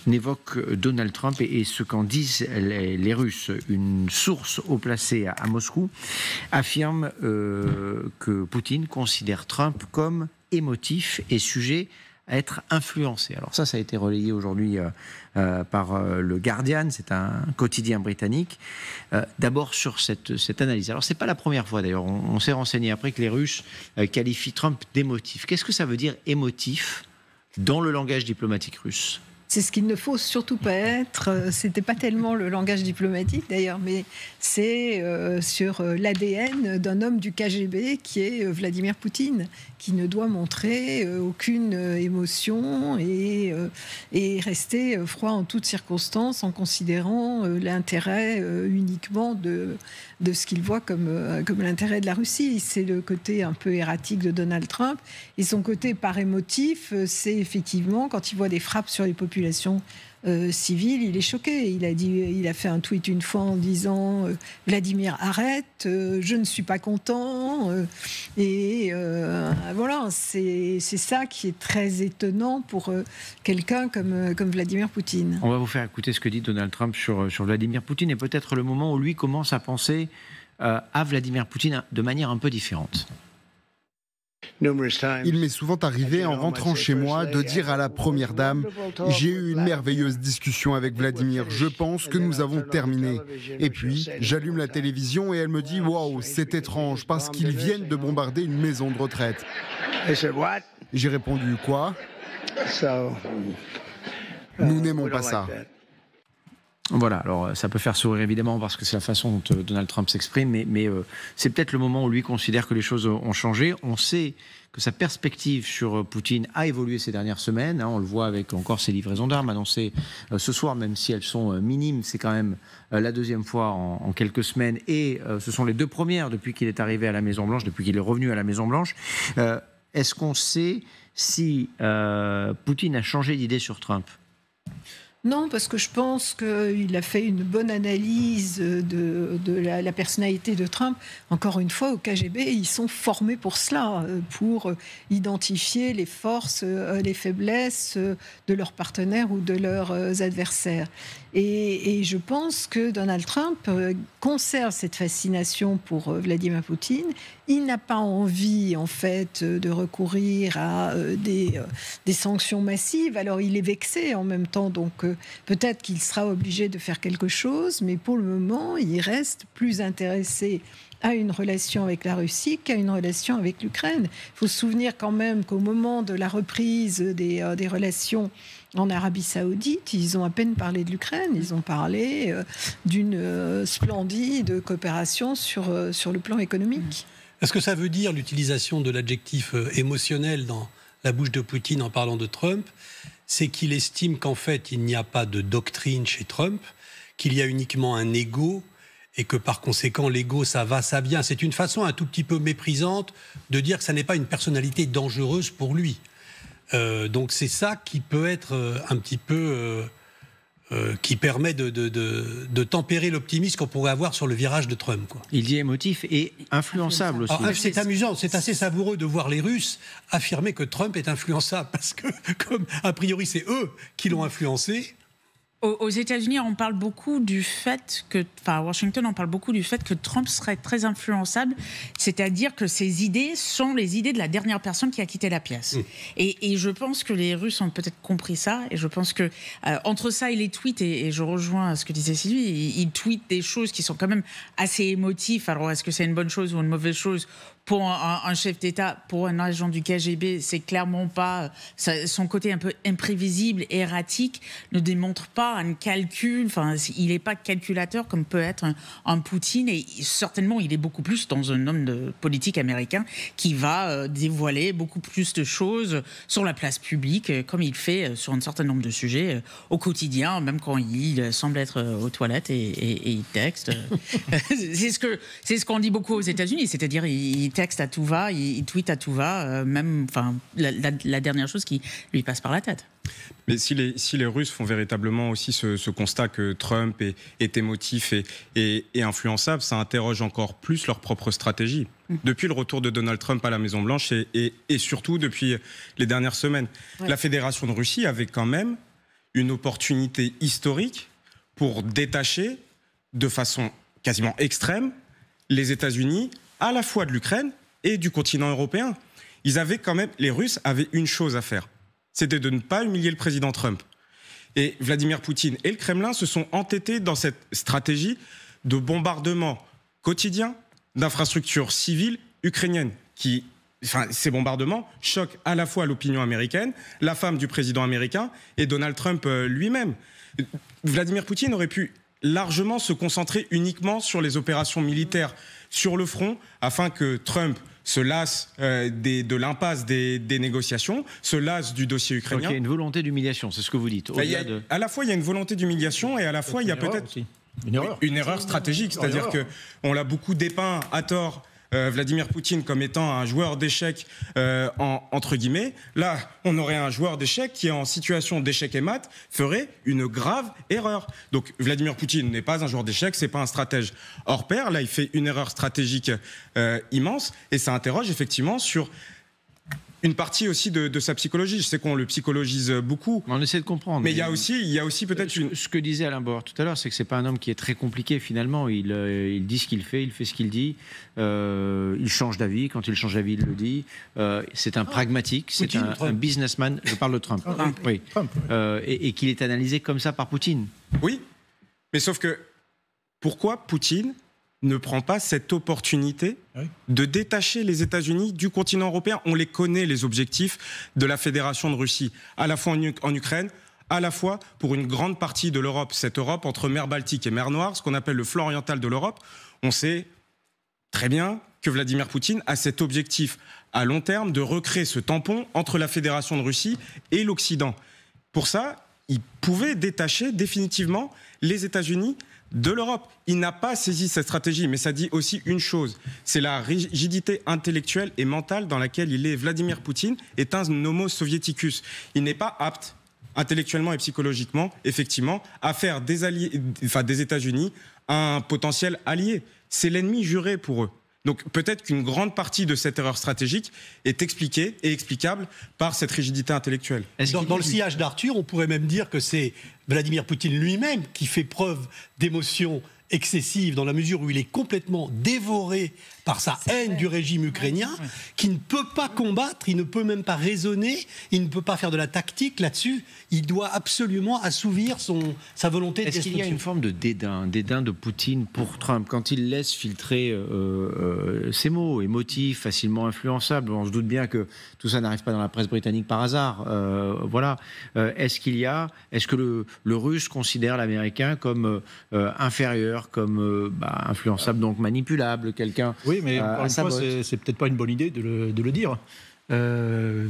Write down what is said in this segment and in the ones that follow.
n'évoque Donald Trump et ce qu'en disent les Russes. Une source haut placée à Moscou affirme que Poutine considère Trump comme émotif et sujet à être influencé. Alors ça a été relayé aujourd'hui par le Guardian, c'est un quotidien britannique. D'abord sur cette analyse. Alors c'est pas la première fois d'ailleurs, on s'est renseigné après que les Russes qualifient Trump d'émotif. Qu'est-ce que ça veut dire émotif dans le langage diplomatique russe ? C'est ce qu'il ne faut surtout pas être. C'était pas tellement le langage diplomatique d'ailleurs, mais c'est sur l'ADN d'un homme du KGB qui est Vladimir Poutine, qui ne doit montrer aucune émotion et rester froid en toutes circonstances en considérant l'intérêt uniquement de ce qu'il voit comme l'intérêt de la Russie. C'est le côté un peu erratique de Donald Trump. Et son côté par émotif, c'est effectivement quand il voit des frappes sur les populations civiles, il est choqué. Il a fait un tweet une fois en disant Vladimir, arrête, je ne suis pas content. Voilà, c'est ça qui est très étonnant pour quelqu'un comme Vladimir Poutine. On va vous faire écouter ce que dit Donald Trump sur Vladimir Poutine et peut-être le moment où lui commence à penser à Vladimir Poutine de manière un peu différente. Il m'est souvent arrivé, en rentrant chez moi, de dire à la première dame « J'ai eu une merveilleuse discussion avec Vladimir, je pense que nous avons terminé. » Et puis, j'allume la télévision et elle me dit « Waouh, c'est étrange, parce qu'ils viennent de bombarder une maison de retraite. » J'ai répondu « Quoi ? Nous n'aimons pas ça. » Voilà, alors ça peut faire sourire évidemment parce que c'est la façon dont Donald Trump s'exprime, mais c'est peut-être le moment où lui considère que les choses ont changé. On sait que sa perspective sur Poutine a évolué ces dernières semaines. On le voit avec encore ses livraisons d'armes annoncées ce soir, même si elles sont minimes. C'est quand même la deuxième fois en quelques semaines et ce sont les deux premières depuis qu'il est arrivé à la Maison-Blanche, depuis qu'il est revenu à la Maison-Blanche. Est-ce qu'on sait si Poutine a changé d'idée sur Trump ? Non, parce que je pense qu'il a fait une bonne analyse de la personnalité de Trump. Encore une fois, au KGB, ils sont formés pour cela, pour identifier les forces, les faiblesses de leurs partenaires ou de leurs adversaires. Et je pense que Donald Trump conserve cette fascination pour Vladimir Poutine. Il n'a pas envie, en fait, de recourir à des sanctions massives. Alors, il est vexé en même temps, donc peut-être qu'il sera obligé de faire quelque chose, mais pour le moment, il reste plus intéressé à une relation avec la Russie qu'à une relation avec l'Ukraine. Il faut se souvenir quand même qu'au moment de la reprise des relations en Arabie Saoudite, ils ont à peine parlé de l'Ukraine, ils ont parlé d'une splendide coopération sur le plan économique. Est-ce que ça veut dire l'utilisation de l'adjectif émotionnel dans la bouche de Poutine en parlant de Trump ? C'est qu'il estime qu'en fait, il n'y a pas de doctrine chez Trump, qu'il y a uniquement un ego et que par conséquent, l'ego, ça va, ça vient. C'est une façon un tout petit peu méprisante de dire que ça n'est pas une personnalité dangereuse pour lui. Donc c'est ça qui peut être un petit peu... qui permet de tempérer l'optimisme qu'on pourrait avoir sur le virage de Trump, quoi. Il dit émotif et influençable aussi. Alors, c'est amusant, c'est assez savoureux de voir les Russes affirmer que Trump est influençable, parce que, comme a priori c'est eux qui l'ont influencé. Aux États-Unis, on parle beaucoup du fait que, enfin, à Washington, on parle beaucoup du fait que Trump serait très influençable, c'est-à-dire que ses idées sont les idées de la dernière personne qui a quitté la pièce. Et je pense que les Russes ont peut-être compris ça, et je pense que entre ça et les tweets, et je rejoins ce que disait Sylvie, ils tweetent des choses qui sont quand même assez émotives. Alors, est-ce que c'est une bonne chose ou une mauvaise chose ? Pour un chef d'État, pour un agent du KGB, c'est clairement pas... son côté un peu imprévisible, erratique, ne démontre pas un calcul. Enfin, il n'est pas calculateur comme peut être un Poutine. Et certainement, il est beaucoup plus dans un homme de politique américain qui va dévoiler beaucoup plus de choses sur la place publique, comme il fait sur un certain nombre de sujets au quotidien, même quand il semble être aux toilettes et il texte. c'est ce qu'on dit beaucoup aux États-Unis, c'est-à-dire il texte à tout va, il tweet à tout va, même, enfin, la dernière chose qui lui passe par la tête. Mais si les Russes font véritablement aussi ce constat que Trump est émotif et influençable, ça interroge encore plus leur propre stratégie. Depuis le retour de Donald Trump à la Maison-Blanche et surtout depuis les dernières semaines. Ouais. La Fédération de Russie avait quand même une opportunité historique pour détacher de façon quasiment extrême les États-Unis à la fois de l'Ukraine et du continent européen. Les Russes avaient une chose à faire, c'était de ne pas humilier le président Trump. Et Vladimir Poutine et le Kremlin se sont entêtés dans cette stratégie de bombardement quotidien d'infrastructures civiles ukrainiennes ces bombardements choquent à la fois l'opinion américaine, la femme du président américain et Donald Trump lui-même. Vladimir Poutine aurait pu largement se concentrer uniquement sur les opérations militaires sur le front afin que Trump se lasse de l'impasse des négociations, se lasse du dossier ukrainien. Il y a une volonté d'humiliation, c'est ce que vous dites. À la fois, il y a une volonté d'humiliation et à la fois, il y a peut-être une erreur stratégique. C'est-à-dire qu'on l'a beaucoup dépeint à tort, Vladimir Poutine, comme étant un joueur d'échecs, entre guillemets. Là, on aurait un joueur d'échecs qui, en situation d'échec et mat, ferait une grave erreur. Donc, Vladimir Poutine n'est pas un joueur d'échecs, c'est pas un stratège hors pair. Là, il fait une erreur stratégique immense et ça interroge effectivement sur une partie aussi de sa psychologie. Je sais qu'on le psychologise beaucoup. On essaie de comprendre. Mais il y a aussi peut-être ce que disait Alain Bauer tout à l'heure, c'est que c'est pas un homme qui est très compliqué finalement. Il dit ce qu'il fait, il fait ce qu'il dit. Il change d'avis. Quand il change d'avis, il le dit. C'est un pragmatique, c'est un businessman. Je parle de Trump. Oui. Et qu'il est analysé comme ça par Poutine. Oui, mais sauf que pourquoi Poutine ne prend pas cette opportunité de détacher les États-Unis du continent européen? On les connaît, les objectifs de la Fédération de Russie, à la fois en Ukraine, à la fois pour une grande partie de l'Europe, cette Europe entre mer Baltique et mer Noire, ce qu'on appelle le flanc oriental de l'Europe. On sait très bien que Vladimir Poutine a cet objectif à long terme de recréer ce tampon entre la Fédération de Russie et l'Occident. Pour ça, il pouvait détacher définitivement les États-Unis de l'Europe. Il n'a pas saisi cette stratégie, mais ça dit aussi une chose, c'est la rigidité intellectuelle et mentale dans laquelle il est. Vladimir Poutine est un homo soviéticus. Il n'est pas apte, intellectuellement et psychologiquement, effectivement, à faire des États-Unis un potentiel allié. C'est l'ennemi juré pour eux. Donc peut-être qu'une grande partie de cette erreur stratégique est expliquée et explicable par cette rigidité intellectuelle. Dans le sillage d'Arthur, on pourrait même dire que c'est Vladimir Poutine lui-même qui fait preuve d'émotion excessive dans la mesure où il est complètement dévoré par sa haine du régime ukrainien, qui ne peut pas combattre, il ne peut même pas raisonner, il ne peut pas faire de la tactique là-dessus. Il doit absolument assouvir sa volonté de destruction. Est-ce qu'il y a une forme de dédain de Poutine pour Trump quand il laisse filtrer ses mots émotifs, facilement influençables? On se doute bien que tout ça n'arrive pas dans la presse britannique par hasard. Voilà. Est-ce que le Russe considère l'Américain comme inférieur, comme influençable, donc manipulable, quelqu'un? Oui, mais encore une fois, c'est peut-être pas une bonne idée de le dire. Que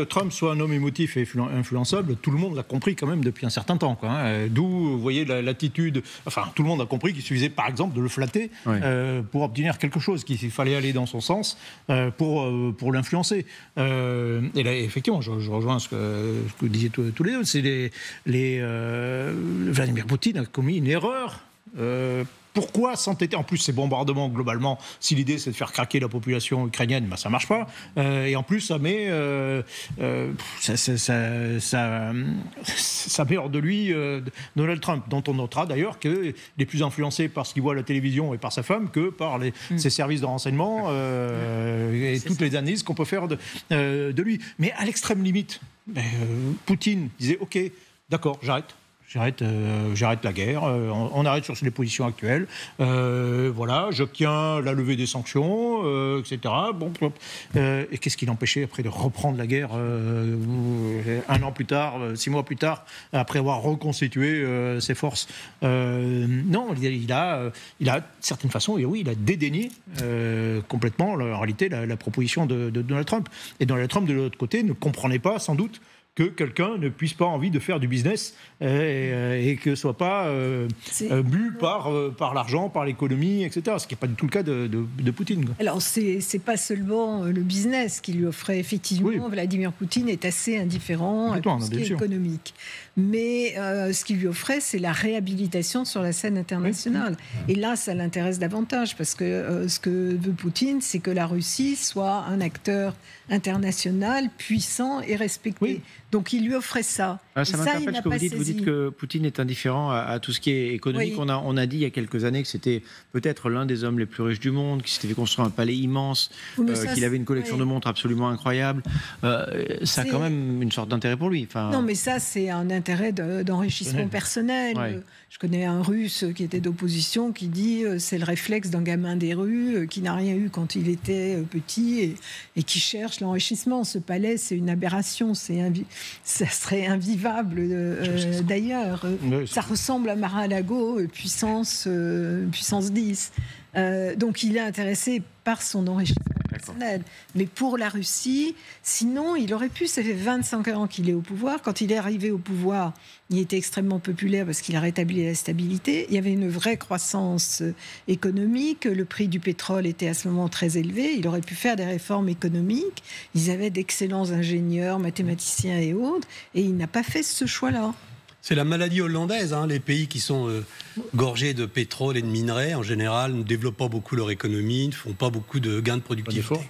Trump soit un homme émotif et influençable, tout le monde l'a compris quand même depuis un certain temps, quoi, hein. D'où, vous voyez, l'attitude... Enfin, tout le monde a compris qu'il suffisait, par exemple, de le flatter pour obtenir quelque chose, qu'il fallait aller dans son sens pour l'influencer. Et là, effectivement, je rejoins ce que vous disiez tous les deux. C'est Vladimir Poutine a commis une erreur. Pourquoi s'entêter? En plus, ces bombardements, globalement, si l'idée c'est de faire craquer la population ukrainienne, ça ne marche pas. Et en plus, ça met, ça met hors de lui Donald Trump, dont on notera d'ailleurs qu'il est plus influencé par ce qu'il voit à la télévision et par sa femme que par ses services de renseignement et toutes les analyses qu'on peut faire de lui. Mais à l'extrême limite, Poutine disait « Ok, d'accord, j'arrête la guerre, on arrête sur les positions actuelles, voilà, j'obtiens la levée des sanctions, etc. Bon, et qu'est-ce qui l'empêchait après de reprendre la guerre 1 an plus tard, 6 mois plus tard, après avoir reconstitué ses forces? Non, il a de certaine façon, et oui, il a dédaigné complètement, en réalité, la proposition de Donald Trump. Et Donald Trump, de l'autre côté, ne comprenait pas, sans doute, que quelqu'un ne puisse pas envie de faire du business et que ne soit pas bu par l'argent, par l'économie, etc. Ce qui n'est pas du tout le cas de Poutine, quoi. Alors, c'est pas seulement le business qui lui offrait, effectivement. Oui. Vladimir Poutine est assez indifférent à tout ce qui est économique. Mais ce qu'il lui offrait, c'est la réhabilitation sur la scène internationale. Oui. Et là, ça l'intéresse davantage, parce que ce que veut Poutine, c'est que la Russie soit un acteur international puissant et respecté. Oui. Donc il lui offrait ça. Ça m'interpelle ce que vous dites. Vous dites que Poutine est indifférent à tout ce qui est économique. Oui. On a dit il y a quelques années que c'était peut-être l'un des hommes les plus riches du monde, qu'il s'était fait construire un palais immense, qu'il avait une collection de montres absolument incroyable. Ça a quand même une sorte d'intérêt pour lui. Enfin... Non, mais ça, c'est un intérêt d'enrichissement personnel. Ouais. Je connais un Russe qui était d'opposition qui dit c'est le réflexe d'un gamin des rues qui n'a rien eu quand il était petit et qui cherche l'enrichissement. Ce palais, c'est une aberration. Ça serait invivable d'ailleurs. Ça ressemble à Mar-a-Lago, puissance 10. Donc il est intéressé par son enrichissement personnel. Mais pour la Russie, sinon, il aurait pu, ça fait 25 ans qu'il est au pouvoir. Quand il est arrivé au pouvoir, il était extrêmement populaire parce qu'il a rétabli la stabilité. Il y avait une vraie croissance économique. Le prix du pétrole était à ce moment très élevé. Il aurait pu faire des réformes économiques. Ils avaient d'excellents ingénieurs, mathématiciens et autres. Et il n'a pas fait ce choix-là. C'est la maladie hollandaise. Les pays qui sont gorgés de pétrole et de minerais, en général, ne développent pas beaucoup leur économie, ne font pas beaucoup de gains de productivité.